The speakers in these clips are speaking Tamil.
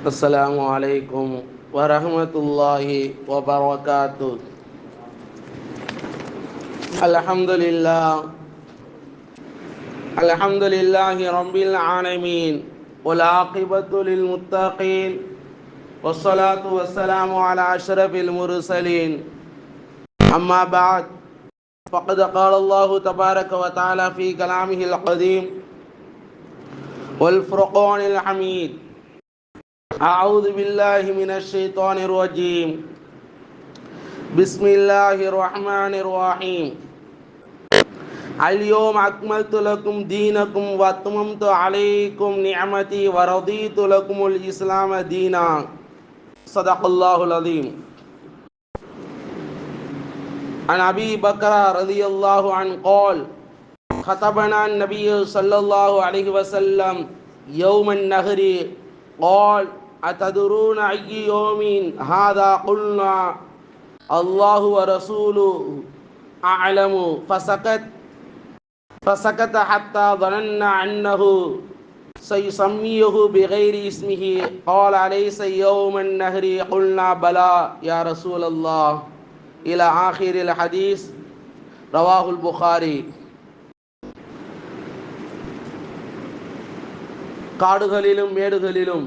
السلام عليكم ورحمة الله وبركاته. الحمد لله رب العالمين والعاقبة للمتقين والصلاة والسلام على أشرف المرسلين. أما بعد، فقد قال الله تبارك وتعالى في كلامه القديم والفرقان الحميد: أعوذ بالله من الشيطان الرجيم. بسم الله الرحمن الرحيم. اليوم أكملت لكم دينكم وأتممت عليكم نعمتي ورضيت لكم الإسلام دينا. صدق الله العظيم. عن أبي بكر رضي الله عنه قال: خطبنا النبي صلى الله عليه وسلم يوم النهر قال: أتدرون أي يوم هذا؟ قلنا: الله ورسوله أعلم. فسكت حتى ظننا أنه سيسميه بغير اسمه. قال: أليس يوم النهر؟ قلنا: بلى يا رسول الله. إلى آخر الحديث. رواه البخاري. காடுகளிலும் மேடுகளிலும்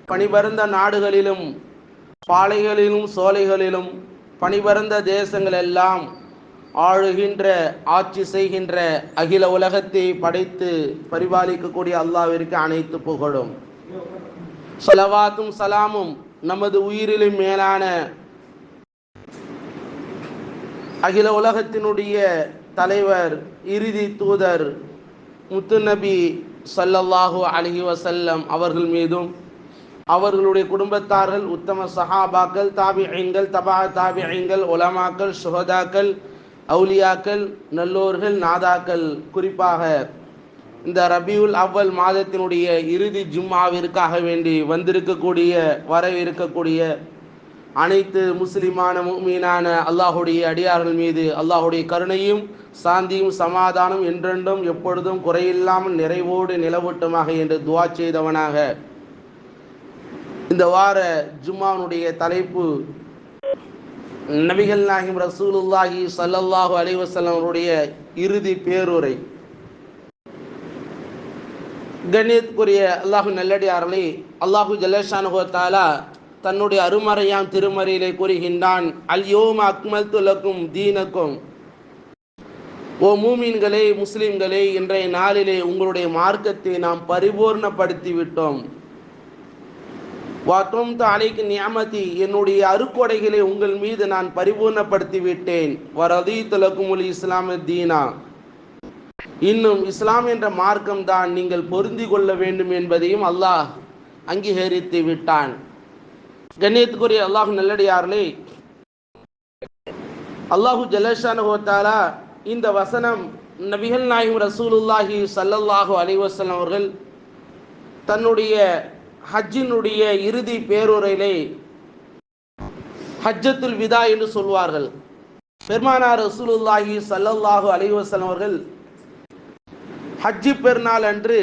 பனிபரந்த நாடுகளிலும் பாலைகளிலும் சோலைகளிலும் பனிபரந்த தேசங்கள் எல்லாம் ஆளுகின்ற ஆட்சி செய்கின்ற அகில உலகத்தை படைத்து பரிபாலிக்கக்கூடிய அல்லாஹ்விற்கு அனைத்து புகழும். ஸலவாத்தும் சலாமும் நமது உயிரிலும் மேலான அகில உலகத்தினுடைய தலைவர், இறுதி தூதர் முத்து நபி ஸல்லல்லாஹு அலைஹி வஸல்லம் அவர்கள் மீதும், அவர்களுடைய குடும்பத்தார்கள், உத்தம சஹாபாக்கள், தாபிஈன்கள், தபா தாபிஈன்கள், உலமாக்கள், சுஹதாக்கள், அவுலியாக்கள், நல்லோர்கள், நாதாக்கள், குறிப்பாக இந்த ரபியுல் அவ்வல் மாதத்தினுடைய இறுதி ஜும்மாவிற்காக வேண்டி வரவிருக்கக்கூடிய அனைத்து முஸ்லிமான முஃமினான அல்லாஹுடைய அடியார்கள் மீது அல்லாஹுடைய கருணையும் சாந்தியும் சமாதானம் என்றென்றும் எப்பொழுதும் குறையில்லாமல் நிறைவோடு நிலவட்டுமாக என்று துஆ செய்தவனாக இந்த வார ஜும்மாவுடைய தலைப்பு நபிகள் நாயகம் ரசூலுல்லாஹி ஸல்லல்லாஹு அலைஹி வஸல்லம் அவருடைய இறுதி பேருரை. கண்ணியத்துக்குரிய அல்லாஹு நல்லடியார்களே, அல்லாஹு ஜல்லஷானுஹு வ தஆலா தன்னுடைய அருமறையாம் திருமறையிலே கூறுகின்றான்: அல்யோம அக்மல்து லக்கும் தீனக்கும். ஓ மூமின்களே, முஸ்லிம்களே, இன்றைய நாளிலே உங்களுடைய மார்க்கத்தை நாம் பரிபூர்ணப்படுத்தி விட்டோம். வஅத்மம்து அலைக்கும் நிஅமதி, என்னுடைய அருக்கொடைகளை உங்கள் மீது நான் பரிபூர்ணப்படுத்தி விட்டேன். வரதீது லக்குமுல் இஸ்லாம தீனா, இன்னும் இஸ்லாம் என்ற மார்க்கம் தான் நீங்கள் பொருந்தி கொள்ள வேண்டும் என்பதையும் அல்லாஹ் அங்கீகரித்து விட்டான். கண்ணியத்துக்குரிய அல்லாஹு நல்லடியார்களே, அல்லாஹு ஜல்லஷானுஹு வ தஆலா இந்த வசனம் நபிகள் நாயகம் ரசூலுல்லாஹி ஸல்லல்லாஹு அலைஹி வஸல்லம் அவர்கள் தன்னுடைய ஹஜ்ஜினுடைய இறுதி பேருரையிலே, ஹஜ்ஜத்துல் விதா என்று சொல்வார்கள், பெருமானார் ரசூலுல்லாஹி ஸல்லல்லாஹு அலைஹி வஸல்லம் அவர்கள் ஹஜ்ஜி பெருநாள் அன்று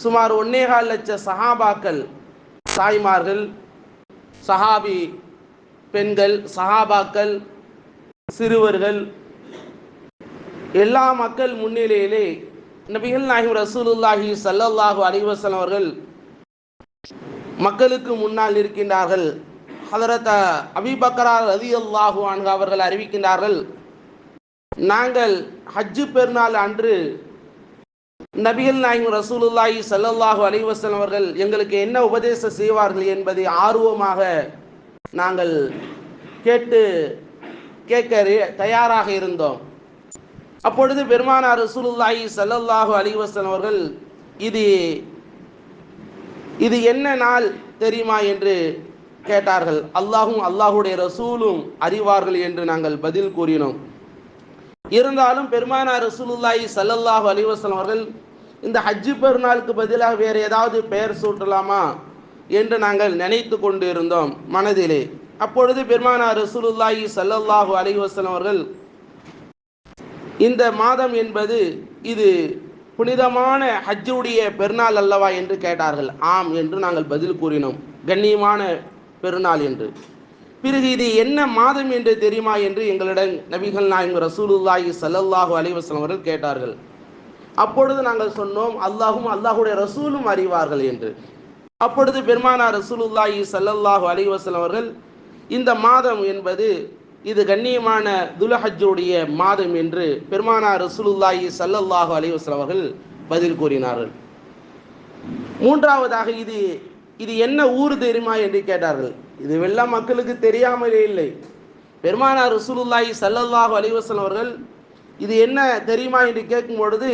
சுமார் 1.25 லட்சம் சஹாபாக்கள், தாய்மார்கள், சஹாபி பெண்கள், சஹாபாக்கள், சிறுவர்கள், எல்லா மக்கள் முன்னிலையிலே நபிகள் நாயகம் ரசூலுல்லாஹி ஸல்லல்லாஹு அலைஹி வஸல்லம் அவர்கள் மக்களுக்கு முன்னால் இருக்கின்றார்கள். ஹதரத் அபீ பக்கர் ரலியல்லாஹு அன்ஹு அவர்கள் அறிவிக்கின்றார்கள்: நாங்கள் ஹஜ்ஜு பெருநாள் அன்று நபிகள் நாயகம் ரசூலுல்லாஹி ஸல்லல்லாஹு அலைஹி வஸல்லம் அவர்கள் எங்களுக்கு என்ன உபதேசம் செய்வார்கள் என்பதை ஆர்வமாக நாங்கள் கேட்க தயாராக இருந்தோம். அப்பொழுது பெருமானார் ரசூலுல்லாஹி ஸல்லல்லாஹு அலைஹி வஸல்லம் அவர்கள் இது என்ன நாள் தெரியுமா என்று கேட்டார்கள். அல்லாஹும் அல்லாஹுடைய ரசூலும் அறிவார்கள் என்று நாங்கள் பதில் கூறினோம். இருந்தாலும் பெருமானார் ரசூலுல்லாஹி ஸல்லல்லாஹு அலைஹி வஸல்லம் அவர்கள் இந்த ஹஜ்ஜு பெருநாளுக்கு பதிலாக வேறு ஏதாவது பெயர் சூட்டலாமா என்று நாங்கள் நினைத்து கொண்டு இருந்தோம் மனதிலே. அப்பொழுது பெருமானார் ரசூலுல்லாஹி ஸல்லல்லாஹு அலைஹி வஸல்லம் அவர்கள் இந்த மாதம் என்பது இது புனிதமான ஹஜ்ஜுடைய பெருநாள் அல்லவா என்று கேட்டார்கள். ஆம் என்று நாங்கள் பதில் கூறினோம், கண்ணியமான பெருநாள் என்று. பிறகு இது என்ன மாதம் என்று தெரியுமா என்று எங்களிடம் நபிகள் நாயகம் ரசூலுல்லாஹி ஸல்லல்லாஹு அலைஹி வஸல்லம் அவர்கள் கேட்டார்கள். அப்பொழுது நாங்கள் சொன்னோம், அல்லாஹும் அல்லாஹுடைய ரசூலும் அறிவார்கள் என்று. அப்பொழுது பெருமானார் ரசூலுல்லாஹி ஸல்லல்லாஹு அலைஹி வஸல்லம் அவர்கள் இந்த மாதம் என்பது இது கண்ணியமான துல்ஹஜ்ஜுடைய மாதம் என்று பெருமானார் ரசூலுல்லாஹி ஸல்லல்லாஹு அலைஹி வஸல்லம் அவர்கள் பதில் கூறினார்கள். மூன்றாவதாக இது இது என்ன ஊர் தெரியுமா என்று கேட்டார்கள். இதுவெல்லாம் மக்களுக்கு தெரியாமலே இல்லை. பெருமானார் ரசூலுல்லாஹி ஸல்லல்லாஹு அலைஹி வஸல்லம் அவர்கள் இது என்ன தெரியுமா என்று கேட்கும் பொழுது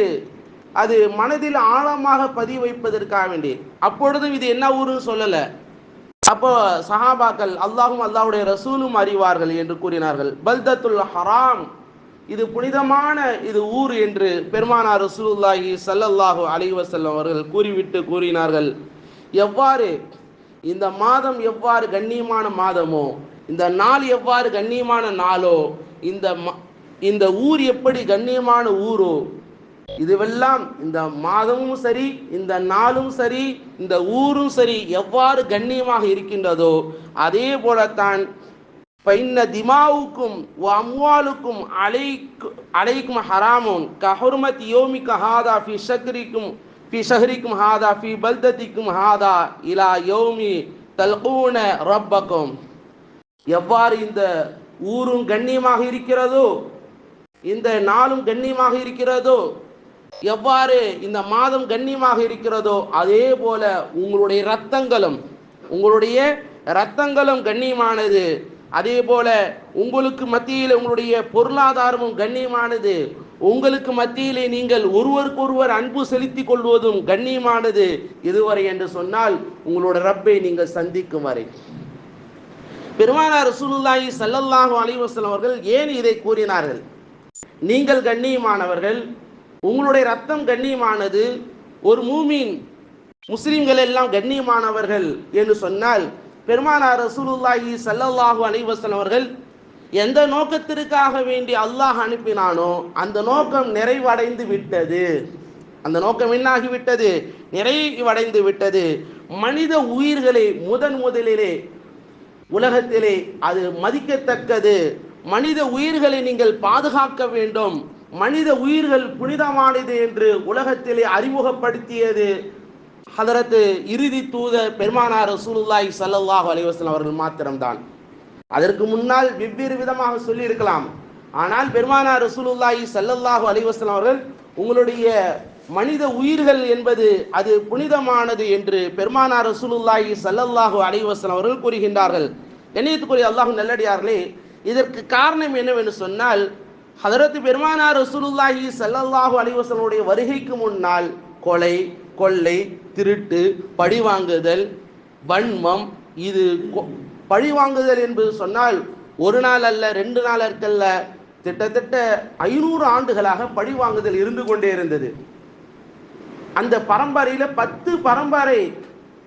அது மனதில் ஆழமாக பதிவு வைப்பதற்காக வேண்டி, அப்பொழுதும் இது என்ன ஊருன்னு சொல்லலை. அப்போ சஹாபாக்கள் அல்லாஹும் அல்லாஹுடைய ரசூலும் அறிவார்கள் என்று கூறினார்கள். பல்தத்துல் ஹராம், இது புனிதமான இது ஊர் என்று பெருமானார் ரசூலுல்லாஹி ஸல்லல்லாஹு அலைஹி வஸல்லம் அவர்கள் கூறிவிட்டு கூறினார்கள், எவ்வாறு இந்த மாதம் எவ்வாறு கண்ணியமான மாதமோ, இந்த நாள் எவ்வாறு கண்ணியமான நாளோ, இந்த ஊர் எப்படி கண்ணியமான ஊரோ, இதுவெல்லாம் இந்த மாதமும் சரி, இந்த நாளும் சரி, இந்த ஊரும் சரி எவ்வாறு கண்ணியமாக இருக்கின்றதோ அதே போலத்தான் பைன்ன திமாவுக்கும் அம்வாலுக்கும் அலைக்கும் ஹராமுன் கஹுர்மத் யோமிக்க ஹாதா ஃபி ஷஹரிக்கும் ஹாதா ஃபி பல்தத்திக்கும் ஹாதா இலா யோமி தல்கூன ரப்பக்கும். எவ்வாறு இந்த ஊரும் கண்ணியமாக இருக்கிறதோ, இந்த நாளும் கண்ணியமாக இருக்கிறதோ, எவ்வாறு இந்த மாதம் கண்ணியமாக இருக்கிறதோ அதே போல உங்களுடைய இரத்தங்களும் கண்ணியமானது. அதே போல உங்களுக்கு மத்தியில் உங்களுடைய பொருளாதாரமும் கண்ணியமானது. உங்களுக்கு மத்தியிலே நீங்கள் ஒருவருக்கொருவர் அன்பு செலுத்திக் கொள்வதும் கண்ணியமானது. இதுவரை என்று சொன்னால் உங்களுடைய ரப்பை நீங்கள் சந்திக்கும் வரை. பெருமானார் ரசூலுல்லாஹி ஸல்லல்லாஹு அலைஹி வஸல்லம் அவர்கள் ஏன் இதை கூறினார்கள்? நீங்கள் கண்ணியமானவர்கள், உங்களுடைய ரத்தம் கண்ணியமானது, ஒரு மூமின் முஸ்லிம்கள் எல்லாம் கண்ணியமானவர்கள் என்று சொன்னால் பெருமானார் ரசூலுல்லாஹி ஸல்லல்லாஹு அலைஹி வஸல்லம் அவர்கள் எந்த நோக்கத்திற்காக வேண்டி அல்லாஹ் அனுப்பினானோ அந்த நோக்கம் நிறைவடைந்து விட்டது. அந்த நோக்கம் என்னாகிவிட்டது? நிறைவடைந்து விட்டது. மனித உயிர்களை முதலிலே உலகத்திலே அது மதிக்கத்தக்கது. மனித உயிர்களை நீங்கள் பாதுகாக்க வேண்டும், மனித உயிர்கள் புனிதமானது என்று உலகத்திலே அறிமுகப்படுத்தியது ஹதரத் இறுதி தூதர் பெருமானார் ரசூலுல்லாஹி ஸல்லல்லாஹு அலைஹி வஸல்லம் அவர்கள் மாத்திரம்தான். அதற்கு முன்னால் வெவ்வேறு விதமாக சொல்லி இருக்கலாம். ஆனால் பெருமானார் ரசூலுல்லாஹி ஸல்லல்லாஹு அலைஹி வஸல்லம் அவர்கள் உங்களுடைய மனித உயிர்கள் என்பது அது புனிதமானது என்று பெருமானார் ரசூலுல்லாஹி ஸல்லல்லாஹு அலைஹி வஸல்லம் அவர்கள் கூறுகின்றார்கள். கண்ணியத்துக்குரிய அல்லாஹ் நல்லடியார்களே, இதற்கு காரணம் என்னவென்று சொன்னால் ஹதரத் பெருமானார் ரசூலுல்லாஹி ஸல்லல்லாஹு அலைஹி வஸல்லம் வருகைக்கு முன்னால் கொலை, கொள்ளை, திருட்டு, பழிவாங்குதல், வன்மம், இது பழிவாங்குதல் என்பது சொன்னால் ஒரு நாள் அல்ல, 2 நாள் அல்ல, கிட்டத்தட்ட 500 ஆண்டுகளாக பழிவாங்குதல் இருந்து கொண்டே இருந்தது. அந்த பரம்பரையில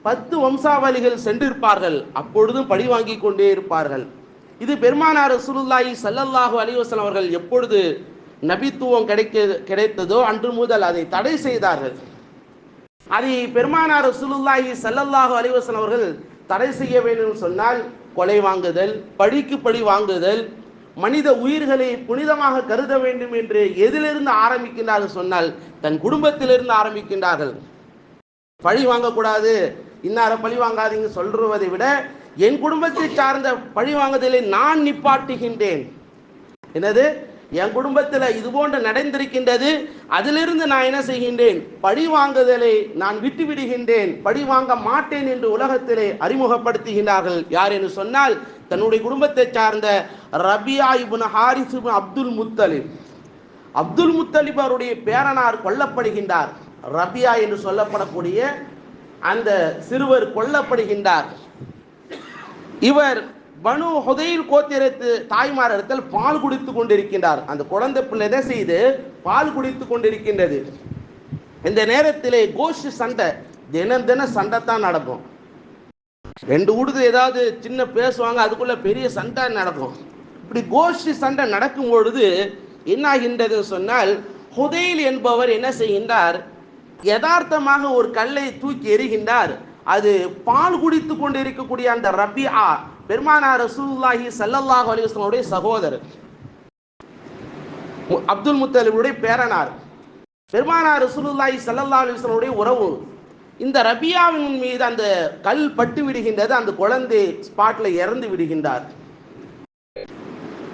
10 வம்சாவளிகள் சென்றிருப்பார்கள். அப்பொழுதும் பழி வாங்கி கொண்டே இருப்பார்கள். இது பெருமானார் ரசூலுல்லாஹி ஸல்லல்லாஹு அலைஹி வஸல்லம் அவர்கள் எப்பொழுது நபித்துவம் கிடைத்ததோ அன்று முதல் அதை தடை செய்தார்கள். அதை பெருமானார் ரசூலுல்லாஹி ஸல்லல்லாஹு அலைஹி வஸல்லம் அவர்கள் தடை செய்ய வேண்டும் சொன்னால் கொலை வாங்குதல், பழிக்கு பழி வாங்குதல், மனித உயிர்களை புனிதமாக கருத வேண்டும் என்று எதிலிருந்து ஆரம்பிக்கின்றார்கள் சொன்னால் தன் குடும்பத்திலிருந்து ஆரம்பிக்கின்றார்கள். பழி வாங்கக்கூடாது, இன்னார பழி வாங்காதீங்க சொல்றதை விட என் குடும்பத்தை சார்ந்த பழி வாங்குதலை நான் நிப்பாட்டுகின்றேன். என்னது, என் குடும்பத்தில் இது போன்று நடந்திருக்கின்றது, அதிலிருந்து நான் என்ன செய்கின்றேன், பழி வாங்குதலை நான் விட்டு விடுகின்றேன், பழி வாங்க மாட்டேன் என்று உலகத்திலே அறிமுகப்படுத்துகின்றார்கள். யார் என்று சொன்னால் தன்னுடைய குடும்பத்தை சார்ந்த ரபியா இப்னு ஹாரிஸ் இப்னு அப்துல் முத்தலிப் அவருடைய பேரனார் கொல்லப்படுகின்றார். ரபியா என்று சொல்லப்படக்கூடிய அந்த சிறுவர் கொல்லப்படுகின்றார். இவர் பனு ஹுதைல் கோத்திரத்து தாய்மாரிடத்தில் பால் குடித்து கொண்டிருக்கின்றார். அந்த குழந்தை பிள்ளை என்ன செய்து பால் குடித்து கொண்டிருக்கின்றது. இந்த நேரத்திலே கோஷ்டி சண்டை, தினம் சண்டை தான் நடக்கும். 2 ஊருக்கு ஏதாவது சின்ன பேசுவாங்க, அதுக்குள்ள பெரிய சண்டை நடக்கும். இப்படி கோஷ்டி சண்டை நடக்கும் பொழுது என்ன ஆகின்றது சொன்னால் ஹுதைல் என்பவர் என்ன செய்கின்றார், யதார்த்தமாக ஒரு கல்லை தூக்கி எறிகின்றார். அது பால் குடித்து கொண்டு இருக்கக்கூடிய அந்த ரபியா பெருமானார் ரசூலுல்லாஹி ஸல்லல்லாஹு அலைஹி வஸல்லம் சகோதரர், அப்துல் முத்தலிபுடைய பேரனார், பெருமானார் ரசூலுல்லாஹி ஸல்லல்லாஹு அலைஹி வஸல்லம் உறவு. இந்த ரபியாவின் மீது அந்த கல் பட்டு விடுகின்றது. அந்த குழந்தை ஸ்பாட்ல இறந்து விடுகின்றார்.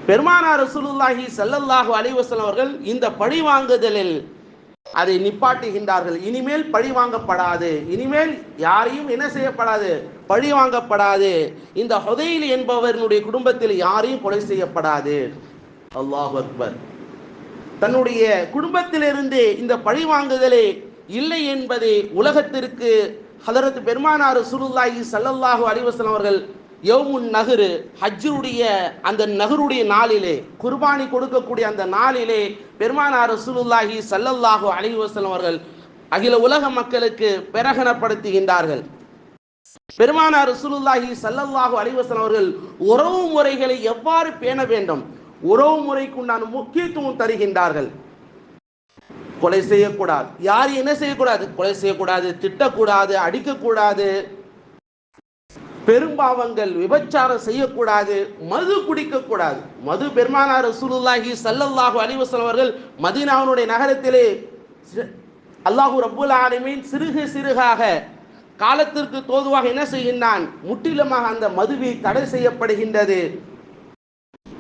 பெருமானார் ரசூலுல்லாஹி ஸல்லல்லாஹு அலைஹி வஸல்லம் அவர்கள் இந்த பழி வாங்குதலில் அதை நிப்பாட்டுகின்றார்கள். இனிமேல் பழி வாங்கப்படாது, இனிமேல் யாரையும் என்ன செய்யப்படாது, பழி வாங்கப்படாது. இந்த ஹுதைல் என்பவருடைய குடும்பத்தில் யாரையும் கொலை செய்யப்படாது. அல்லாஹு அக்பர். தன்னுடைய குடும்பத்திலிருந்து இந்த பழி வாங்குதலே இல்லை என்பதை உலகத்திற்கு ஹதரத் பெருமானார் ரசூலுல்லாஹி ஸல்லல்லாஹு அலைஹி வஸல்லம் அவர்கள் யௌமுன் நஹ்ர், ஹஜ்ஜுடைய அந்த நஹ்ருடைய நாளிலே, குர்பானி கொடுக்கக்கூடிய அந்த நாளிலே பெருமானார் ரசூலுல்லாஹி ஸல்லல்லாஹு அலைஹி வஸல்லம் அவர்கள் அகில உலக மக்களுக்கு பிரகடனப்படுத்துகின்றார்கள். பெருமானார் ரசூலுல்லாஹி ஸல்லல்லாஹு அலைஹி வஸல்லம் அவர்கள் உறவு முறைகளை எவ்வாறு பேண வேண்டும், உறவு முறைக்கு உண்டான முக்கியத்துவம் தருகின்றார்கள். கொலை செய்யக்கூடாது, யார் என்ன செய்யக்கூடாது, கொலை செய்யக்கூடாது, திட்டக்கூடாது, அடிக்கக்கூடாது, பெரும்பாவங்கள் விபச்சாரம் செய்யக்கூடாது, மது குடிக்கக்கூடாது. மது பெருமானார் ரசூலுல்லாஹி ஸல்லல்லாஹு அலைஹி வஸல்லம் அவர்கள் மதீனாவுடைய நகரத்திலே அல்லாஹு ரப்புல் ஆலமீன் சிறுக சிறுகாக காலத்திற்கு தோதுவாக என்ன செய்கின்றான், முற்றிலுமாக அந்த மதுவை தடை செய்யப்படுகின்றது.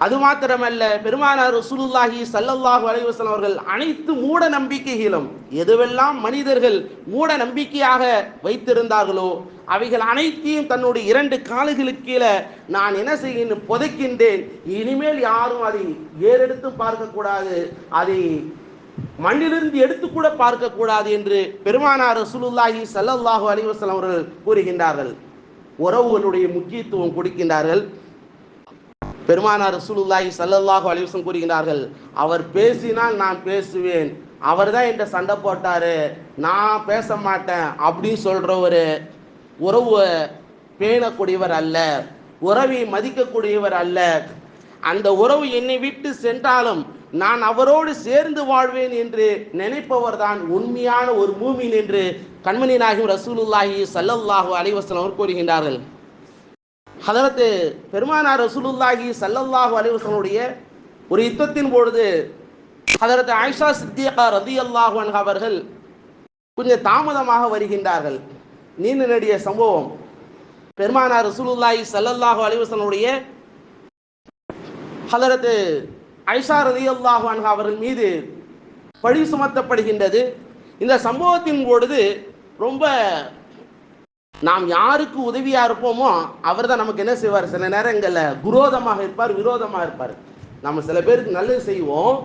அது மாத்திரமல்ல, பெருமானார் ரசூலுல்லாஹி ஸல்லல்லாஹு அலைஹி வஸல்லம் அவர்கள் அனைத்து மூட நம்பிக்கைகளும் எதுவெல்லாம் மனிதர்கள் மூட நம்பிக்கையாக வைத்திருந்தார்களோ அவைகள் அனைத்தையும் தன்னுடைய 2 கால்களுக்கு கீழே நான் என்ன செய்கின்றேன், புதைக்கின்றேன். இனிமேல் யாரும் அதை ஏறெடுத்து பார்க்கக்கூடாது, அதை மண்ணிலிருந்து எடுத்துக்கூட பார்க்கக்கூடாது என்று பெருமானார் ரசூலுல்லாஹி ஸல்லல்லாஹு அலைஹி வஸல்லம் அவர்கள் கூறுகின்றார்கள். உறவுகளுடைய முக்கியத்துவம் கொடுக்கின்றார்கள். பெருமானார் ரசூலுல்லாஹி ஸல்லல்லாஹு அலைஹி வஸல்லம் கூறுகிறார்கள், அவர் பேசினால் நான் பேசுவேன், அவர் தான் என்கிட்ட சண்டை போட்டாரு, நான் பேச மாட்டேன் அப்படின்னு சொல்ற ஒரு உறவு பேணக்கூடியவர் அல்ல, உறவை மதிக்கக்கூடியவர் அல்ல. அந்த உறவு என்னை விட்டு சென்றாலும் நான் அவரோடு சேர்ந்து வாழ்வேன் என்று நினைப்பவர் தான் உண்மையான ஒரு மூமின் என்று கண்மணி நாயகம் ரசூலுல்லாஹி ஸல்லல்லாஹு அலைஹி வஸல்லம் அவர் கூறுகின்றார்கள். ஹதரத் பெருமானார் ரசூலுல்லாஹி ஸல்லல்லாஹு அலைஹி வஸல்லம் ஒரு யுத்தத்தின் பொழுது ஹதரத் ஆயிஷா சித்திகா ரலியல்லாஹு அன்ஹா அவர்கள் கொஞ்சம் தாமதமாக வருகின்றார்கள். நீண்ட நெடிய சம்பவம். பெருமானார் ரசூலுல்லாஹி ஸல்லல்லாஹு அலைஹி வஸல்லம் ஹதரத் ஆயிஷா ரலியல்லாஹு அன்ஹா அவர்கள் மீது பழி சுமத்தப்படுகின்றது. இந்த சம்பவத்தின் பொழுது ரொம்ப நாம் யாருக்கு உதவியா இருப்போமோ அவர் தான் நமக்கு என்ன செய்வார், சில நேரங்களில் குரோதமாக இருப்பார், விரோதமாக இருப்பார். நம்ம சில பேருக்கு நல்லது செய்வோம்,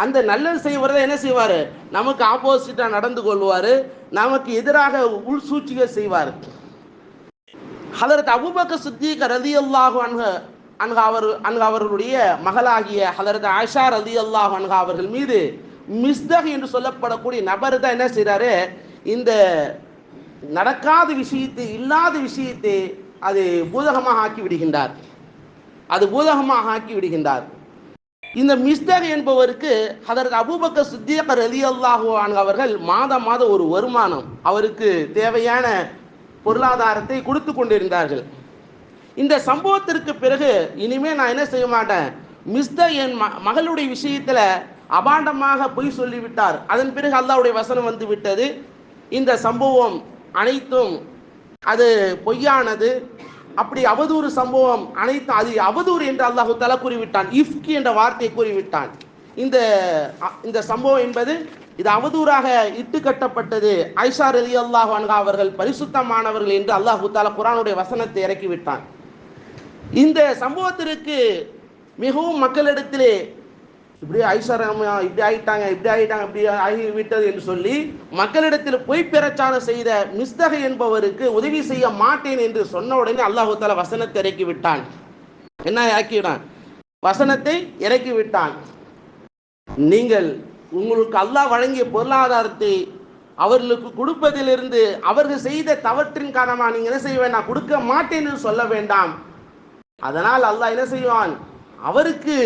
அந்த நல்லது செய்வதை என்ன செய்வார், நமக்கு ஆப்போசிட்டா நடந்து கொள்வார், நமக்கு எதிராக உள் சூழ்ச்சிகள் செய்வார். ஹதரத் அபூபக்கர் சித்திக் ரலியல்லாஹு அன்ஹா அவர்களுடைய மகளாகிய ஹதரத் ஆயிஷா ரலியல்லாஹு அன்ஹா அவர்கள் மீது மிஸ்தக் என்று சொல்லப்படக்கூடிய நபர் தான் என்ன செய்றாரு, இந்த நடக்காத விஷயத்தை, இல்லாத விஷயத்தை அது பூதகமாக ஆக்கி விடுகின்றார். இந்த மிஸ்தக் என்பவருக்கு ஹதரத் அபூபக்கர் சித்திக் ரலியல்லாஹு அன்ஹு அவர்கள் மாதம் ஒரு வருமானம், அவருக்கு தேவையான பொருளாதாரத்தை கொடுத்து கொண்டிருந்தார்கள். இந்த சம்பவத்திற்கு பிறகு இனிமே நான் என்ன செய்ய மாட்டேன், மிஸ்தக் என் மகளுடைய விஷயத்துல அபாண்டமாக பொய் சொல்லிவிட்டார். அதன் பிறகு அல்லாஹ்வுடைய வசனம் வந்து விட்டது, இந்த சம்பவம் அனைத்தும் அது பொய்யானது, அப்படி அவதூறு சம்பவம் அனைத்தும் அது அவதூறு என்று அல்லாஹ் தஆலா கூறிவிட்டான். இஃப்கி என்ற வார்த்தையை கூறிவிட்டான். இந்த சம்பவம் என்பது இது அவதூறாக இட்டு கட்டப்பட்டது, ஆயிஷா ரலியல்லாஹு அன்ஹா அவர்கள் பரிசுத்தமானவர்கள் என்று அல்லாஹ் தஆலா குர்ஆனுடைய வசனத்தை இறக்கிவிட்டான். இந்த சம்பவத்திற்கு மிகவும் மக்களிடத்திலே இப்படி ஆயிஷா இப்படி ஆகிட்டாங்க இப்படி ஆகிவிட்டது என்று சொல்லி மக்களிடத்தில் பொய் பிரச்சாரம் செய்த மிஸ்தக் என்பவருக்கு உதவி செய்ய மாட்டேன் என்று சொன்ன உடனே அல்லாஹ் தஆலா வசனத்தை இறக்கி விட்டான். என்ன இறக்கிவிட்டான், வசனத்தை இறக்கி விட்டான். நீங்கள் உங்களுக்கு அல்லாஹ் வழங்கிய பொருளாதாரத்தை அவர்களுக்கு கொடுப்பதிலிருந்து அவர்கள் செய்த தவற்றின் காரணமாக நீங்க என்ன செய்ய வேண்டாம், கொடுக்க மாட்டேன் என்று சொல்ல வேண்டாம். அதனால் அல்லாஹ் என்ன செய்வான், அவருக்கு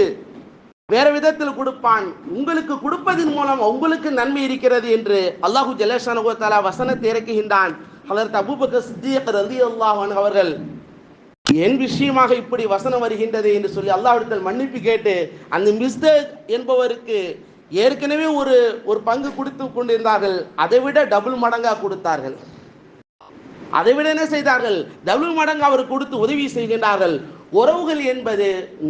வேற விதத்தில் கொடுப்பான். உங்களுக்கு கொடுப்பதன் மூலம் உங்களுக்கு நன்மை இருக்கிறது என்று அல்லாஹு ஜல்லஷானஹு வ தஆலா வசனத்தை இறக்குகின்றான். ஹஜ்ரத் அபூபக்கர் சித்திக் ரலியல்லாஹு அன்ஹு அவர்கள் என் விஷயமாக இப்படி வசனம் வருகின்றது என்று சொல்லி அல்லாஹ்விடத்தில் மன்னிப்பு கேட்டு அந்த மிஸ்தக் என்பவருக்கு ஏற்கனவே ஒரு பங்கு கொடுத்து கொண்டிருந்தார்கள், அதை விட டபுள் மடங்கா கொடுத்தார்கள். அதை விட என்ன செய்தார்கள், டபுள் மடங்கு அவர் கொடுத்து உதவி செய்கின்றார்கள். உறவுகள் என்பது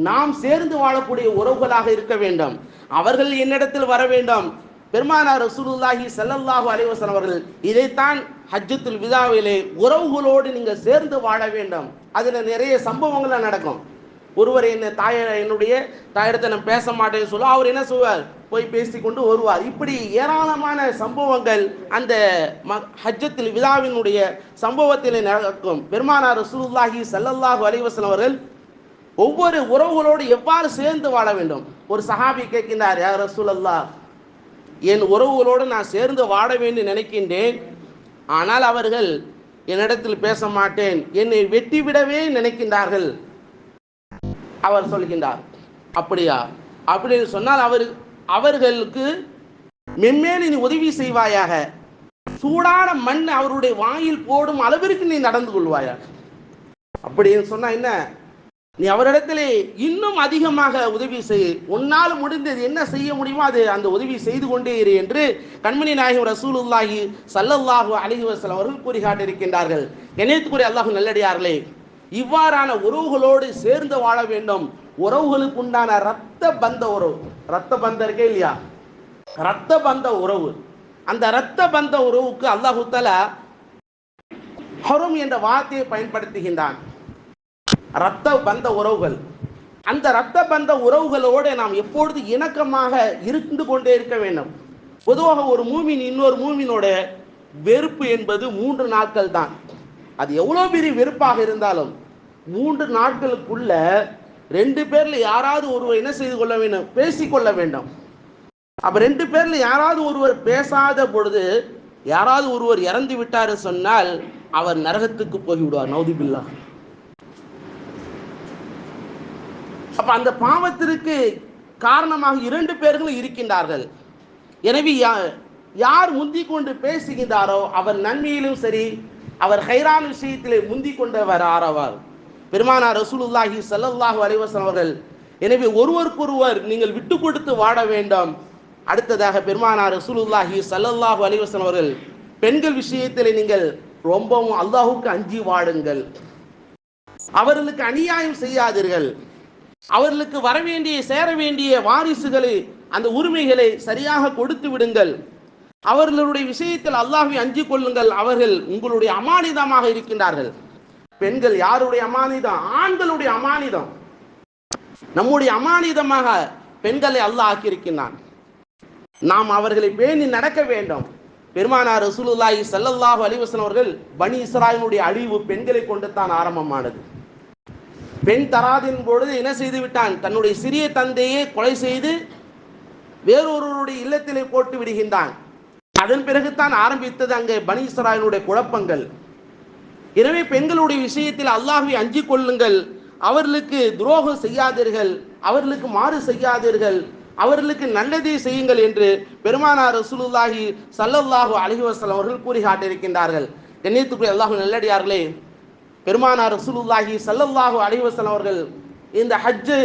நாம் சேர்ந்து வாழக்கூடிய உறவுகளாக இருக்க வேண்டும். அவர்கள் என்னிடத்தில் வர வேண்டும். பெருமானார் ரசூலுல்லாஹி ஸல்லல்லாஹு அலைஹி வஸல்லம் அவர்கள் இதைத்தான் ஹஜ்ஜத்துல் விதாவிலே உறவுகளோடு நீங்கள் சேர்ந்து வாழ வேண்டும். அதில் நிறைய சம்பவங்கள் நடக்கும். ஒருவர் என்னுடைய தாயிடத்தை நான் பேச மாட்டேன்னு சொல்ல, அவர் என்ன சொல்வார், போய் பேசிக்கொண்டு வருவார். இப்படி ஏராளமான சம்பவங்கள் அந்த ஹஜ்ஜத்துல் விதாவினுடைய சம்பவத்தில் நடக்கும். பெருமானார் ரசூலுல்லாஹி ஸல்லல்லாஹு அலைஹி வஸல்லம் அவர்கள் ஒவ்வொரு உறவுகளோடு எவ்வாறு சேர்ந்து வாழ வேண்டும். ஒரு சஹாபி கேட்கின்றார், யா ரசூலல்லாஹ், என் உறவுகளோடு நான் சேர்ந்து வாழ வேண்டும் நினைக்கின்றேன், ஆனால் அவர்கள் என்னிடத்தில் பேச மாட்டேன், என்னை வெட்டிவிடவே நினைக்கின்றார்கள். அவர் சொல்கின்றார், அப்படியா? அப்படின்னு சொன்னால் அவர்களுக்கு மென்மேல் நீ உதவி செய்வாயாக, சூடான மண் அவருடைய வாயில் போடும் அளவிற்கு நீ நடந்து கொள்வாயாக. அப்படின்னு சொன்னா என்ன, நீ அவரிடத்திலே இன்னும் அதிகமாக உதவி செய், உன்னால் முடிந்தது என்ன செய்ய முடியுமோ அது அந்த உதவி செய்து கொண்டே இரு என்று கண்மணி நாயகம் ரசூலுல்லாஹி ஸல்லல்லாஹு அலைஹி வஸல்லம் அவர்கள் கூறி காட்டியிருக்கின்றார்கள். கண்ணியத்துக்குரிய அல்லாஹ் நல்லடியார்களே, இவ்வாறான உறவுகளோடு சேர்ந்து வாழ வேண்டும். உறவுகளுக்கு உண்டான இரத்த பந்த உறவு, இரத்த பந்தம் இருக்கே இல்லையா, இரத்த பந்த உறவு, அந்த இரத்த பந்த உறவுக்கு அல்லாஹ் தஆலா ஹரம் என்ற வார்த்தையை பயன்படுத்துகின்றான். இரத்த பந்த உறவுகள், அந்த இரத்த பந்த உறவுகளோடு நாம் எப்பொழுது இணக்கமாக இருந்து கொண்டே இருக்க வேண்டும். பொதுவாக ஒரு மூமின் இன்னொரு மூமினோட வெறுப்பு என்பது 3 நாட்கள் தான். அது எவ்வளோ பெரிய வெறுப்பாக இருந்தாலும் 3 நாட்களுக்குள்ள 2 பேர்ல யாராவது ஒருவர் என்ன செய்து கொள்ள வேண்டும், பேசிக்கொள்ள வேண்டும். அப்ப 2 பேர்ல யாராவது ஒருவர் பேசாத பொழுது யாராவது ஒருவர் இறந்து விட்டார் சொன்னால் அவர் நரகத்துக்கு போய்விடுவார், நௌதுபில்லா. அப்ப அந்த பாவத்திற்கு காரணமாக 2 பேர்களும் இருக்கின்றார்கள். எனவே யார் முந்திக் கொண்டு பேசுகின்றாரோ அவர் நன்மையிலும் சரி, அவர் ஹைரான் விஷயத்திலே முந்திக் கொண்டவர் ஆரவார். பெருமானார் ரசூலுல்லாஹி ஸல்லல்லாஹு அலைஹி வஸல்லம் அவர்கள் எனவே ஒருவருக்கொருவர் நீங்கள் விட்டு கொடுத்து வாழ வேண்டும். அடுத்ததாக பெருமானார் ரசூலுல்லாஹி ஸல்லல்லாஹு அலைஹி வஸல்லம் அவர்கள் பெண்கள் விஷயத்திலே நீங்கள் ரொம்பவும் அல்லாஹ்வுக்கு அஞ்சி வாழுங்கள், அவர்களுக்கு அநியாயம் செய்யாதீர்கள், அவர்களுக்கு வரவேண்டிய சேர வேண்டிய வாரிசுகளை அந்த உரிமைகளை சரியாக கொடுத்து விடுங்கள், அவர்களுடைய விஷயத்தில் அல்லாஹ்வை அஞ்சி கொள்ளுங்கள், அவர்கள் உங்களுடைய அமானிதமாக இருக்கின்றார்கள். பெண்கள் யாருடைய அமானிதம்? ஆண்களுடைய அமானிதம். நம்முடைய அமானிதமாக பெண்களை அல்லாஹ் ஆக்கியிருக்கின்றான். நாம் அவர்களை பேணி நடக்க வேண்டும். பெருமானார் ரசூலுல்லாஹி ஸல்லல்லாஹு அலைஹி வஸல்லம் அவர்கள் பனி இஸ்ராயீலுடைய அழிவு பெண்களை கொண்டு தான் ஆரம்பமானது. பெண் தராதின் பொழுது என்ன செய்து விட்டான், தன்னுடைய சிறிய தந்தையை கொலை செய்து வேறொருவருடைய இல்லத்திலே போட்டு விடுகின்றான். அதன் பிறகுதான் ஆரம்பித்தது அங்கே பனி இஸ்ராயீலுடைய குழப்பங்கள். எனவே பெண்களுடைய விஷயத்தில் அல்லாஹ்வை அஞ்சி கொள்ளுங்கள், அவர்களுக்கு துரோகம் செய்யாதீர்கள், அவர்களுக்கு மாறு செய்யாதீர்கள், அவர்களுக்கு நல்லதே செய்யுங்கள் என்று பெருமானார் ரசூலுல்லாஹி ஸல்லல்லாஹு அலைஹி வஸல்லம் அவர்கள் கூறி காட்டியிருக்கின்றார்கள். கண்ணியத்துக்குரிய அல்லாஹ் நல்லடியார்களே, பெருமானார் ரசூலுல்லாஹி ஸல்லல்லாஹு அலைஹி வஸல்லம் அவர்கள் இந்த ஹஜ்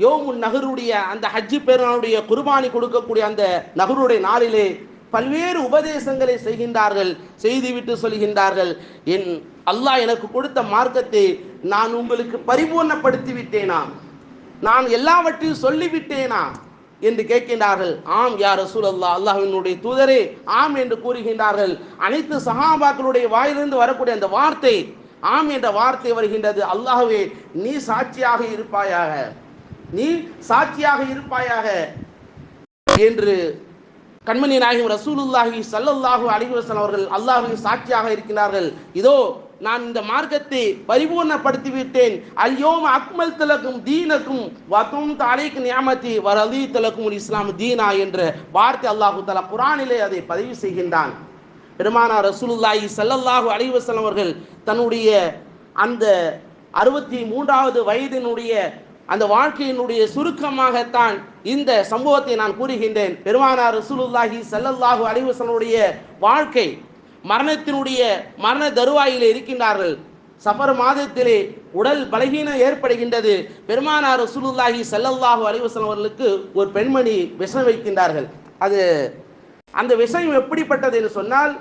யோமுன் நஹருடைய அந்த ஹஜ் பெருநாளுடைய குர்பானி கொடுக்கக்கூடிய அந்த நஹருடைய நாளிலே பல்வேறு உபதேசங்களை செய்கின்றார்கள். செய்துவிட்டு சொல்கின்றார்கள், என் அல்லாஹ் எனக்கு கொடுத்த மார்க்கத்தை நான் உங்களுக்கு பரிபூர்ணப்படுத்தி விட்டேனா, நான் எல்லாவற்றையும் சொல்லிவிட்டேனா என்று கேட்கின்றார்கள். ஆம் யா ரசூலல்லாஹ், அல்லாஹ்வினுடைய தூதரே ஆம் என்று கூறுகின்றார்கள். அனைத்து சஹாபாக்களுடைய வாயிலிருந்து வரக்கூடிய அந்த வார்த்தை ஆம் என்ற வார்த்தை வருகின்றது. அல்லாஹ்வே நீ சாட்சியாக இருப்பாயாக, நீ சாட்சியாக இருப்பாயாக என்று கண்மணி நாயகம் ரசூலுல்லாஹி ஸல்லல்லாஹு அலைஹி வஸல்லம் அவர்கள் அல்லாஹ்வின் சாட்சியாக இருக்கிறார்கள். இதோ நான் இந்த மார்க்கத்தை பரிபூர்ணப்படுத்தி விட்டேன். அல்யோம அக்மல்து லக்கும் தீனக்கும் வ அத்மம்து அலைக்கும் நிஅமதி வ ரதீது லக்கும் இஸ்லாம் தீனா என்ற வார்த்தை அல்லாஹ் தஆலா குர்ஆனிலே அதை பதிவு செய்கின்றான். பெருமானார் ரசூலுல்லாஹி ஸல்லல்லாஹு அலைஹி வஸல்லம் அவர்கள் தன்னுடைய அந்த 63வது வயதினுடைய அந்த வாழ்க்கையினுடைய சுருக்கமாகத்தான் இந்த சம்பவத்தை நான் கூறுகின்றேன். பெருமானார் ரசூலுல்லாஹி ஸல்லல்லாஹு அலைஹி வஸல்லம் வாழ்க்கை மரணத்தினுடைய மரண தருவாயிலே இருக்கின்றார்கள். சஃபர் மாதத்திலே உடல் பலகீனம் ஏற்படுகின்றது. பெருமானார் ரசூலுல்லாஹி ஸல்லல்லாஹு அலைஹி வஸல்லம் அவர்களுக்கு ஒரு பெண்மணி விஷம் வைக்கின்றார்கள். அந்த விஷம் எப்படிப்பட்டது என்று சொன்னால்,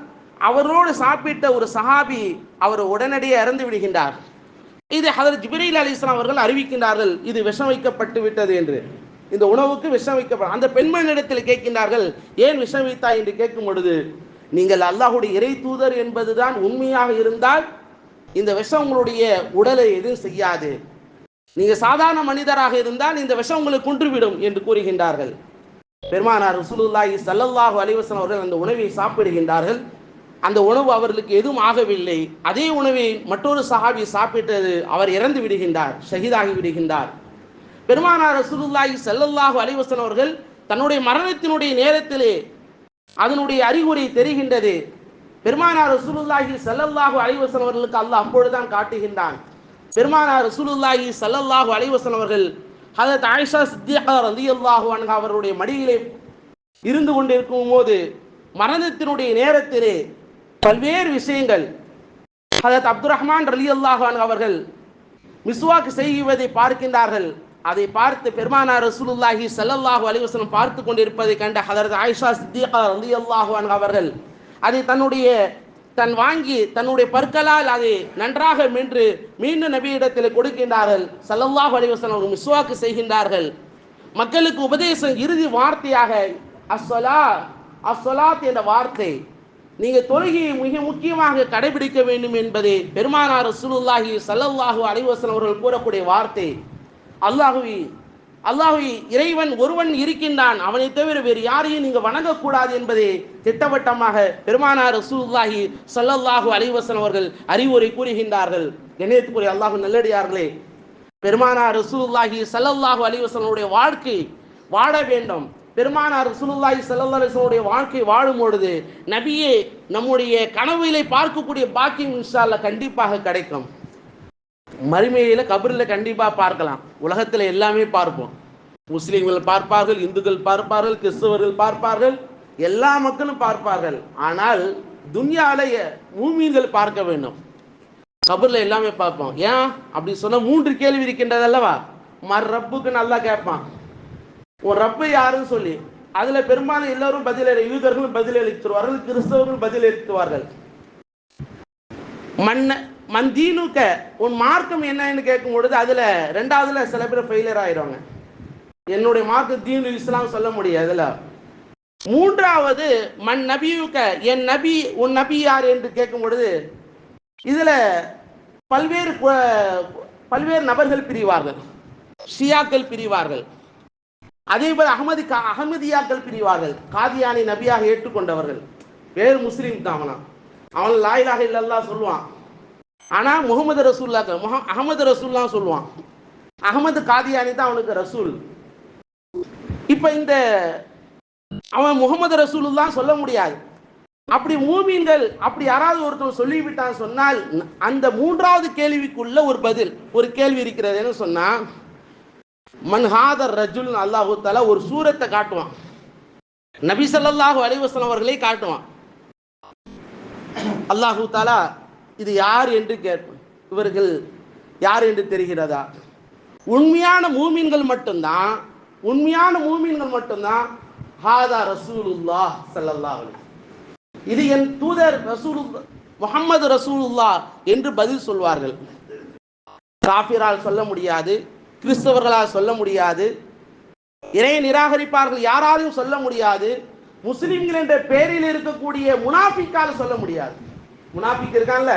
அவரோடு சாப்பிட்ட ஒரு சஹாபி அவர் உடனடியே இறந்து விடுகின்றார். இது ஹதரத் ஜிப்ரீல் அலைஹிஸ்ஸலாம் அவர்கள் அறிவிக்கின்றார்கள், இது விஷம் வைக்கப்பட்டு விட்டது என்று. இந்த உணவுக்கு விஷம் வைக்கப்படும். அந்த பெண்மணியிடத்தில் கேட்கின்றார்கள், ஏன் விஷம் வைத்தாய் என்று கேட்கும் பொழுது, நீங்கள் அல்லாஹ்வுடைய இறை தூதர் என்பதுதான் உண்மையாக இருந்தால் இந்த விஷம் உங்களுடைய உடலை எதுவும் செய்யாது, நீங்க சாதாரண மனிதராக இருந்தால் இந்த விஷம் உங்களை கொன்றுவிடும் என்று கூறுகின்றார்கள். பெருமானார் ரசூலுல்லாஹி ஸல்லல்லாஹு அலைஹி வஸல்லம் அவர்கள் அந்த உணவை சாப்பிடுகின்றார்கள். அந்த உணவு அவர்களுக்கு எதுவும் ஆகவில்லை. அதே உணவை மற்றொரு சஹாபி சாப்பிட்டது, அவர் இறந்து விடுகின்றார், ஷஹீதாகி விடுகின்றார். பெருமானார் ரசூலுல்லாஹி ஸல்லல்லாஹு அலைஹி வஸல்லம் அவர்கள் தன்னுடைய மரணத்தினுடைய நேரத்திலே அதனுடைய அறிகுறி தெரிகின்றது. பெருமானார் ரசூலுல்லாஹி ஸல்லல்லாஹு அலைஹி வஸல்லம் அவர்களுக்கு அல்லாஹ் அப்பொழுதுதான் காட்டுகின்றான். பெருமானார் ரசூலுல்லாஹி ஸல்லல்லாஹு அலைஹி வஸல்லம் அவர்கள் ஹஜரத் ஆயிஷா சித்திகா ரலியல்லாஹு அன்ஹா அவருடைய மடியிலே இருந்து கொண்டிருக்கும் போது மரணத்தினுடைய நேரத்திலே பல்வேறு விஷயங்கள் ஹஜரத் அப்துர் ரஹ்மான் ரலியல்லாஹு அன்ஹு அவர்கள் மிஸ்வாக் செய்வதை பார்க்கின்றார்கள். அதை பார்த்து பெருமானார் ரசூலுல்லாஹி ஸல்லல்லாஹு அலைஹி வஸல்லம் பார்த்து கொண்டிருப்பதை கண்ட ஹஜரத் ஆயிஷா சித்திகா ரலியல்லாஹு அன்ஹா அவர்கள் அதை தன் வாங்கி தன்னுடைய பற்களால் அதை நன்றாக மென்று மீண்டும் நபியிடத்தில் கொடுக்கின்றார்கள். ஸல்லல்லாஹு அலைஹி வஸல்லம் அவர்கள் மிஸ்வாக் செய்கின்றார்கள். மக்களுக்கு உபதேசம் இறுதி வார்த்தையாக அஸ்ஸலாத் என்ற வார்த்தை, நீங்க தொழுகையை மிக முக்கியமாக கடைபிடிக்க வேண்டும் என்பதை பெருமானார் ரசூலுல்லாஹி ஸல்லல்லாஹு அலைஹி வஸல்லம் அவர்கள் கூறக்கூடிய வார்த்தை. அல்லாஹ்வை இறைவன் ஒருவன் இருக்கின்றான், அவனை தவிர வேறு யாரையும் நீங்க வணங்கக்கூடாது என்பதை திட்டவட்டமாக பெருமானார் ரசூலுல்லாஹி ஸல்லல்லாஹு அலைஹி வஸல்லம் அவர்கள் அறிவுரை கூறுகின்றார்கள். கண்ணியத்துக்குரிய அல்லாஹ் நல்லடியார்களே, பெருமானார் ரசூலுல்லாஹி ஸல்லல்லாஹு அலைஹி வஸல்லம் வாழ்க்கை வாழ வேண்டும். பெருமானார் ரசூலுல்லாஹி ஸல்லல்லாஹு அலைஹி வஸல்லம் வாழ்க்கை வாழும் பொழுது நபியே நம்முடைய கனவிலே பார்க்கக்கூடிய பாக்கியம் இன்ஷா அல்லாஹ் கண்டிப்பாக கிடைக்கும். மறுமையில கபரில் கண்டிப்பாக பார்க்கலாம். உலகத்தில் எல்லாமே பார்ப்போம். முஸ்லீம்கள் பார்ப்பார்கள், இந்துக்கள் பார்ப்பார்கள், கிறிஸ்தவர்கள் பார்ப்பார்கள், எல்லா மக்களும் பார்ப்பார்கள். ஆனால் துன்யாவில மூமீன்கள் பார்க்க வேண்டும். கபரில் எல்லாமே பார்ப்போம். ஏன் அப்படி சொன்ன 3 கேள்வி இருக்கின்றது அல்லவா? ரப்புக்கு நல்லா கேட்பான், ஒரு ரப்பு யாருன்னு சொல்லி. அதுல பெரும்பாலும் எல்லாரும் யூதர்களும் பதிலளித்துவார்கள், கிறிஸ்தவர்கள் பதிலளித்துவார்கள். மந்தீனுக்க உன் மார்க்கம் என்னன்னு கேட்கும் பொழுது அதுல 2வதுல சில பேர் ஃபெயிலியர் ஆயிடுவாங்க. என்னுடைய மார்க்கம் தீனு இஸ்லாம் சொல்ல முடியாது. அதுல 3வது மன் நபியுக்க, என் நபி உன் நபி யார் என்று கேட்கும் பொழுது இதுல பல்வேறு நபர்கள் பிரிவார்கள். ஷியாக்கள் பிரிவார்கள், அதே போல அகமதியாக்கள் பிரிவார்கள். காதியானி நபியாக ஏற்றுக்கொண்டவர்கள் வேறு முஸ்லீம் தான். அவன் லா இலாஹ இல்லல்லாஹ் சொல்லுவான், ஆனா முகமது ரசூல்லா அகமது ரசூல்லா சொல்லுவான். அகமது காதியானி தான் அவனுக்கு ரசூல். இப்ப இந்த அவன் முகமது ரசூலுல்லாஹ் சொல்ல முடியாது. அப்படி மூமீன்கள் அப்படி யாராவது ஒருத்தர் சொல்லிவிட்டான் சொன்னால் அந்த 3வது கேள்விக்குள்ள ஒரு கேள்வி இருக்கிறது. என்ன சொன்னா, மன்ஹாதர் ரஜுல் அல்லாஹு தஆலா ஒரு சூரத்தை காட்டுவான், நபி ஸல்லல்லாஹு அலைஹி வஸல்லம் அவர்களை காட்டுவான். அல்லாஹு தஆலா இது யார் என்று கேட்பான். இவர்கள் யார் என்று தெரிகிறதா? உண்மையான மூமீன்கள் மட்டும்தான் ஹாதா ரசூலுல்லாஹ் ஸல்லல்லாஹு அலைஹி, இது என் தூதர் ரசூலுல்லாஹ் முஹம்மது ரசூலுல்லாஹ் என்று பதில் சொல்வார்கள். காஃபிரால் சொல்ல முடியாது, கிறிஸ்தவர்களால் சொல்ல முடியாது, இறை நிராகரிப்பார்கள் யாராலும் சொல்ல முடியாது, முஸ்லிம்கள் என்ற பெயரில் இருக்கக்கூடிய முனாஃபிக்கால் சொல்ல முடியாது. முனாஃபிக் இருக்கான்ல,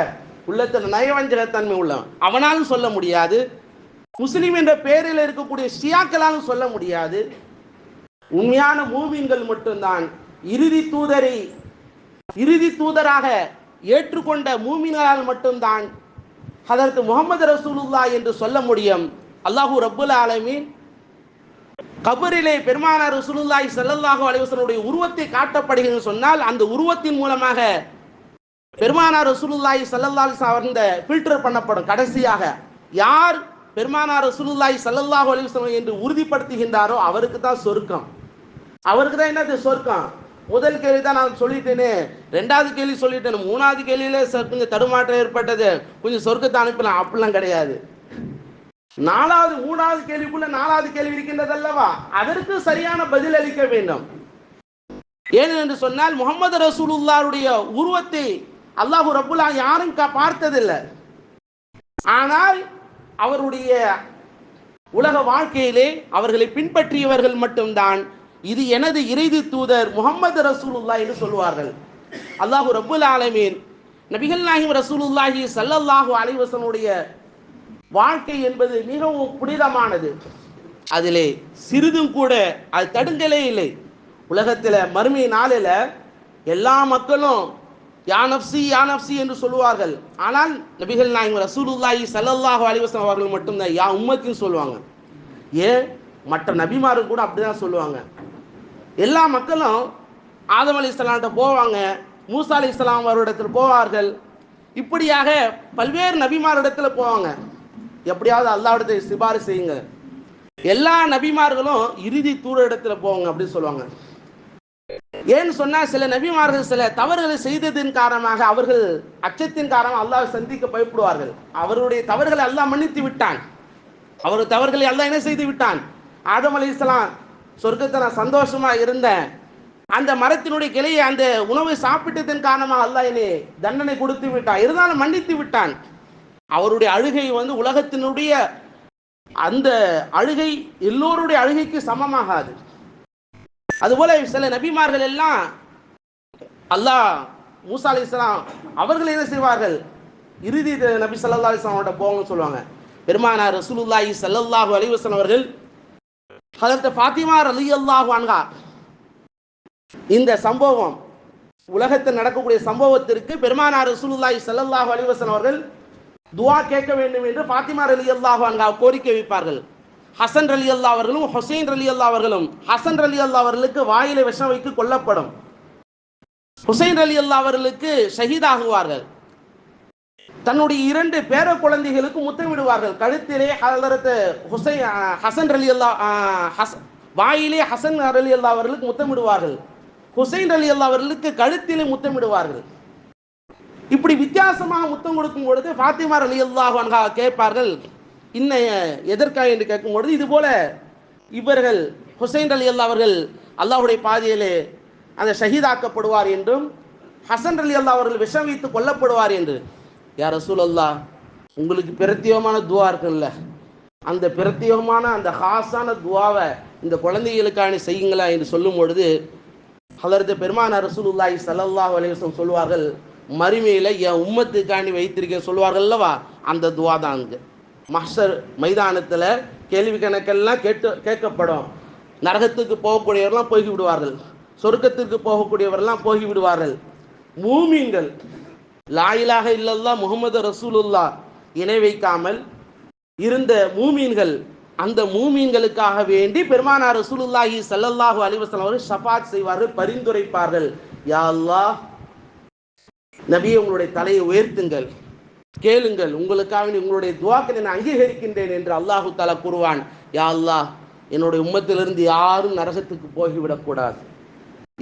உள்ளத்தில் நயவஞ்சகத்தன்மை உள்ளவன், அவனாலும் சொல்ல முடியாது. முஸ்லிம் என்ற பெயரில் இருக்கக்கூடிய ஷியாக்களாலும் சொல்ல முடியாது. உண்மையான மூமின்கள் மட்டும்தான் இறுதி தூதராக ஏற்றுக்கொண்ட மூமின்களால் மட்டும்தான் ஹதரத் முஹம்மது ரசூலுல்லாஹ் என்று சொல்ல முடியும். அல்லாஹு ரப்புல் ஆலமீன் கபரிலே பெருமானார் ரசூலுல்லாஹி ஸல்லல்லாஹு அலைஹி வஸல்லம் உருவத்தை காட்டப்படுகிறது சொன்னால் அந்த உருவத்தின் மூலமாக பெருமானார் ரசூலுல்லாஹி ஸல்லல்லாஹு அலைஹி வஸல்லம் ஃபில்டர் பண்ணப்படும். கடைசியாக யார் பெருமானார் ரசூலுல்லாஹி ஸல்லல்லாஹு அலைஹி வஸல்லம் என்று உறுதிப்படுத்துகின்றாரோ அவருக்கு தான் சொர்க்கம். அவருக்கு தான் என்னது சொர்க்கம். முதல் கேள்வி தான் நான் சொல்லிட்டேனே, ரெண்டாவது கேள்வி சொல்லிட்டேன், மூணாவது கேள்வியிலே கொஞ்சம் தடுமாற்றம் ஏற்பட்டது, கொஞ்சம் சொர்க்கத்தை அனுப்பலாம், அப்படிலாம் கிடையாது. நாலாவது மூணாவது கேள்விக்குள்ள நாலாவது கேள்வி இருக்கின்றது அல்லவா, அதற்கு சரியான பதில் அளிக்க வேண்டும். ஏனென்று சொன்னால் முஹம்மது ரசூலுல்லாஹ்வுடைய உருவத்தை அல்லாஹ் ரப்புல் ஆலமீன் யாரும் பார்த்ததில்லை. ஆனால் அவருடைய உலக வாழ்க்கையிலே அவர்களை பின்பற்றியவர்கள் மட்டும்தான் இது எனது இறைதி தூதர் முஹம்மது ரசூலுல்லாஹ் என்று சொல்வார்கள். அல்லாஹ் ரப்புல் ஆலமீன் நபிகள் நாயகம் ரசூலுல்லாஹி ஸல்லல்லாஹு அலைஹி வஸல்லுடைய வாழ்க்கை என்பது மிகவும் புனிதமானது. அதிலே சிறிதும் கூட அது தடுங்கலே இல்லை. உலகத்தில் மறுமை நாளில் எல்லா மக்களும் யா நஃப்ஸி யா நஃப்ஸி என்று சொல்லுவார்கள். ஆனால் நபிகள் நாயகம் ரசூலுல்லாஹி ஸல்லல்லாஹு அலைஹி வஸல்லம் அவர்கள் மட்டும்தான் யா உம்மத்தின்னு சொல்லுவாங்க. ஏன் மற்ற நபிமார்கள் கூட அப்படிதான் சொல்லுவாங்க. எல்லா மக்களும் ஆதம் அலைஹிஸ்ஸலாம்கிட்ட போவாங்க, மூசா அலைஹிஸ்ஸலாம் அவரிடத்தில் போவார்கள். இப்படியாக பல்வேறு நபிமாரிடத்தில் போவாங்க. எப்படியாவது அல்லாஹ்விடத்தில் சிபாரிசு செய்யுங்க. எல்லா நபிமார்களும் இறுதி தூதரிடத்தில் போவாங்க அப்படின்னு சொல்லுவாங்க. ஏன்னு சொன்னா சில நபிமார்கள் சில தவறுகளை செய்ததின் காரணமாக அவர்கள் அச்சத்தின் காரணமாக அல்லாஹ் சந்திக்க பயப்படுவார்கள். அவருடைய தவறுகளை அல்லாஹ் மன்னித்து விட்டான். அவர் தவறுகளை அல்லாஹ் என்ன செய்து விட்டான். ஆதம் அலைஹிஸ்ஸலாம் சொர்க்கத்தை நான் சந்தோஷமா இருந்தேன், அந்த மரத்தினுடைய கிளையை அந்த உணவை சாப்பிட்டதன் காரணமாக அல்லாஹ் என்னை தண்டனை கொடுத்து விட்டான், இருந்தாலும் மன்னித்து விட்டான். அவருடைய அழுகை உலகத்தினுடைய அந்த அழுகை எல்லோருடைய அழுகைக்கு சமமாகாது. அதுபோல சில நபிமார்கள் எல்லாம் அல்லாஹ் மூசா அலைஹிஸ்ஸலாம் அவர்கள் என்ன செய்வார்கள், இறுதி நபி ஸல்லல்லாஹு அலைஹி வஸல்லம் போங்கன்னு சொல்லுவாங்க. பெருமானார் ரசூலுல்லாஹி ஸல்லல்லாஹு அலைஹி வஸல்லம் அவர்கள் ஹஜ்ரத் ஃபாத்திமா ரலியல்லாஹு அன்ஹா, இந்த சம்பவம் உலகத்தில் நடக்கக்கூடிய சம்பவத்திற்கு பெருமானார் ரசூலுல்லாஹி ஸல்லல்லாஹு அலைஹி வஸல்லம் அவர்கள் துஆ கேட்க வேண்டும் என்று ஃபாத்திமா ரலியல்லாஹு அன்ஹா கோரிக்கை வைப்பார்கள். ஹசன் ரலியல்லாஹு அவர்களும் ஹுசைன் ரலியல்லாஹு அவர்களும், ஹசன் ரலியல்லாஹு அவர்களுக்கு வாயிலை விஷம் வைத்து கொல்லப்படும், ஹுசைன் ரலியல்லாஹு அவர்களுக்கு ஷஹீதாகுவார்கள். தன்னுடைய 2 பேர குழந்தைகளுக்கு முத்தமிடுவார்கள். கழுத்திலே ஹசன் ரலியல்லாஹு வாயிலே ஹசன் ரலியல்லாஹு அவர்களுக்கு முத்தமிடுவார்கள், ஹுசைன் ரலியல்லாஹு அவர்களுக்கு கழுத்திலே முத்தமிடுவார்கள். இப்படி வித்தியாசமாக முத்தம் கொடுக்கும் பொழுது ஃபாத்திமா ரலியல்லாஹு அன்ஹா கேட்பார்கள், இன்ன எதற்காக என்று கேட்கும் பொழுது இது போல இவர்கள் ஹுசைன் ரலியல்லாஹு அவர்கள் அல்லாஹ்வுடைய பாதையிலே அந்த ஷஹீதாக்கப்படுவார் என்றும் ஹசன் ரலியல்லாஹு அவர்கள் விஷம் வைத்து கொல்லப்படுவார் என்று. யா ரசூலல்லாஹ், உங்களுக்கு பிரத்யேகமான துவா இருக்குல்ல, அந்த பிரத்யேகமான அந்த ஹாஸான துவாவை இந்த குழந்தைகளுக்கான செய்யுங்களா என்று சொல்லும் பொழுது ஹதரத் பெருமானார் ரசூலுல்லாஹி ஸல்லல்லாஹு அலைஹி வஸல்லம் சொல்வார்கள், மறுமையில என் உம்மத்துக்காண்டி வைத்திருக்க சொல்வார்கள் அல்லவா, அந்த துவா தான். அங்கு மஹ்ஷர் மைதானத்தில் கேள்வி கணக்கெல்லாம் கேட்கப்படும். நரகத்துக்கு போகக்கூடியவர்கள்லாம் போகி விடுவார்கள், சொர்க்கத்திற்கு போகக்கூடியவர்கள்லாம் போகி விடுவார்கள். மூமீன்கள் லா இலாஹ இல்லல்லாஹ் முஹம்மது ரசூலுல்லாஹ் இணை வைக்காமல் இருந்த மூமீன்கள், அந்த மூமீன்களுக்காக வேண்டி பெருமானார் ரசூலுல்லாஹி ஸல்லல்லாஹு அலைஹி வஸல்லம் அவர்கள் ஷஃபாத் செய்வார்கள், பரிந்துரைப்பார்கள். யா அல்லாஹ், நபியே உங்களுடைய தலையை உயர்த்துங்கள், கேளுங்கள், உங்களுக்காக உங்களுடைய துஆக்களை நான் அங்கீகரிக்கின்றேன் என்று அல்லாஹு தஆலா கூறுவான். யா அல்லாஹ், என்னுடைய உம்மத்திலிருந்து யாரும் நரகத்துக்கு போய்விடக்கூடாது,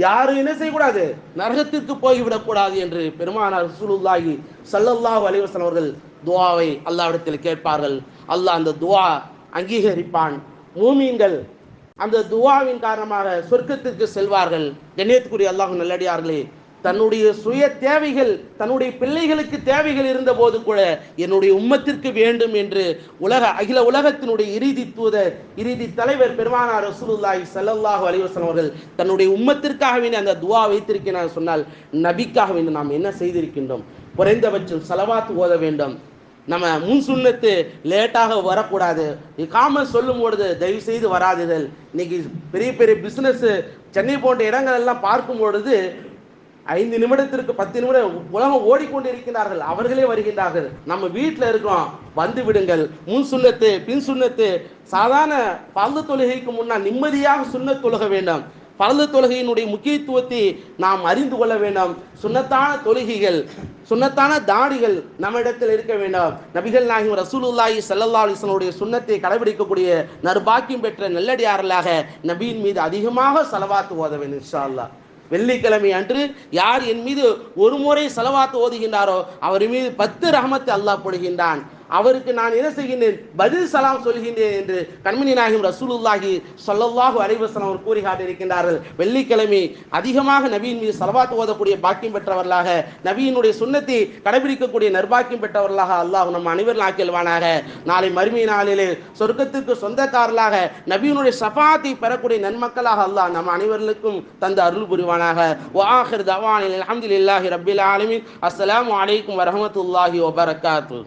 யாரும் என்ன செய்யக்கூடாது, நரகத்திற்கு போய்விடக்கூடாது என்று பெருமானார் ரசூலுல்லாஹி ஸல்லல்லாஹு அலைஹி வஸல்லம் அவர்கள் துஆவை அல்லாஹ்விடத்தில் கேட்பார்கள். அல்லாஹ் அந்த துஆ அங்கீகரிப்பான். மூமீன்கள் அந்த துஆவின் காரணமாக சொர்க்கத்திற்கு செல்வார்கள். கண்ணியத்துக்குரிய அல்லாஹ் நல்லடியார்களே, தன்னுடைய சுய தேவைகள், தன்னுடைய பிள்ளைகளுக்கு தேவைகள் இருந்த போது கூட என்னுடைய உம்மத்திற்கு வேண்டும் என்று அகில உலகத்தினுடைய இறுதி தூதர், இறுதி தலைவர் பெருமானார் ரசூலுல்லாஹி ஸல்லல்லாஹு அலைஹி வஸல்லம் அவர்கள் தன்னுடைய உம்மத்திற்காக வேண்டி அந்த துஆ வைத்திருக்கிறார் சொன்னால், நபிக்காக வேண்டி நாம் என்ன செய்திருக்கின்றோம்? குறைந்தபட்சம் ஸலவாத் ஓத வேண்டும். நம்ம முன் சுன்னத்து லேட்டாக வரக்கூடாது. இகாமத் சொல்லும் பொழுது தயவு செய்து வராதுகள். இன்னைக்கு பெரிய பெரிய பிஸ்னஸ் சென்னை போன்ற இடங்கள் எல்லாம் பார்க்கும் பொழுது 5 நிமிடத்திற்கு 10 நிமிடம் உலகம் ஓடிக்கொண்டிருக்கிறார்கள், அவர்களே வருகின்றார்கள். நம்ம வீட்டில் இருக்கிறோம், வந்து விடுங்கள். முன் சுன்னத்து பின் சுன்னத்து, சாதாரண பர்து தொழுகைக்கு முன்னால் நிம்மதியாக சுன்னத் தொழுக வேண்டும். பரது தொழுகையினுடைய முக்கியத்துவத்தை நாம் அறிந்து கொள்ள வேண்டும். சுன்னத்தான தொழுகைகள், சுன்னத்தான தாடிகள் நம்மிடத்தில் இருக்க வேண்டும். நபிகள் நாயகம் ரசூலுல்லாஹி ஸல்லல்லாஹு அலைஹி வஸல்லம் சுன்னத்தை கடைபிடிக்கக்கூடிய நற்பாக்கியம் பெற்ற நல்லடியார்களாக நபியின் மீது அதிகமாக ஸலவாத் ஓத வேண்டும் இன்ஷா அல்லாஹ். வெள்ளிக்கிழமை அன்று யார் என் மீது ஒரு முறை ஸலவாத் ஓதுகின்றாரோ அவர் மீது 10 ரஹமத் அல்லாஹ் பொழிகின்றான். அவருக்கு நான் என்ன செய்கின்றேன், பதில் சலாம் சொல்கின்றேன் என்று கண்மணி நாயகம் ரசூலுல்லாஹி ஸல்லல்லாஹு அலைஹி வஸல்லம் அவர் கூறி காட்டியிருக்கின்றார்கள். வெள்ளிக்கிழமை அதிகமாக நபியின் மீது ஸலவாத் ஓதக்கூடிய பாக்கியம் பெற்றவர்களாக, நபியினுடைய சுன்னத்தை கடைபிடிக்கக்கூடிய நற்பாக்கியம் பெற்றவர்களாக அல்லாஹ் நம் அனைவரும் ஆக்கியல்வானாக. நாளை மறுமை நாளிலே சொர்க்கத்திற்கு சொந்தக்காரர்களாக நபியினுடைய ஷஃபாத்தை பெறக்கூடிய நன்மக்களாக அல்லாஹ் நம் அனைவருக்கும் தந்து அருள் புரிவானாக. வ ஆகிர் தவானில் அல்ஹம்துலில்லாஹி ரப்பில் ஆலமீன். அஸ்ஸலாமு அலைக்கும் வரஹ்மத்துல்லாஹி வபரகாத்துஹு.